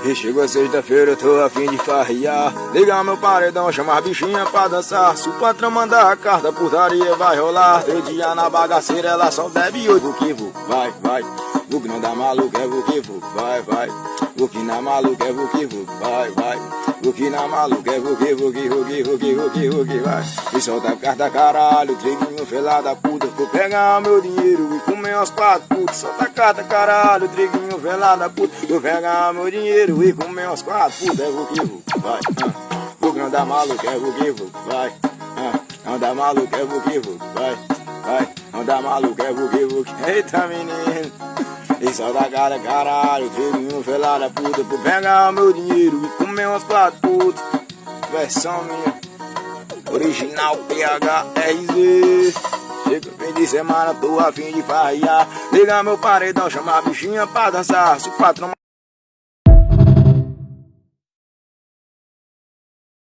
E chegou sexta-feira, eu tô a fim de farrear. Ligar meu paredão, chamar bichinha pra dançar. Se o patrão mandar a carta, putaria vai rolar. 3 dias na bagaceira, ela só deve 8. Vuki, vai, vai. Vuki não dá maluco, é Vuki, vai, vai. Vuki na maluco, é Vuki, vai, vai. Vuki na maluco, é Vuki, Vuki, vai. E solta a carta, caralho, triguinho fela da puta. Vou pegar meu dinheiro e comer umas 4 putas. Solta a carta, caralho, triguinho fela da puta. Vou pegar meu dinheiro e comer umas 4 putas. É Vuki, vai. Vuki não dá maluco, é Vuki, vai. Não dá maluco, é Vuki, vai, vai. Não dá maluco, é Vuki. Eita, menino. E solta a cara, caralho, triguinho fela da puta. Vou pegar meu dinheiro e comer umas 4 putas. Versão minha, original PHRZ. Chega fim de semana, tô a fim de farrear. Liga meu paredão, chama a bichinha pra dançar. Se o patrão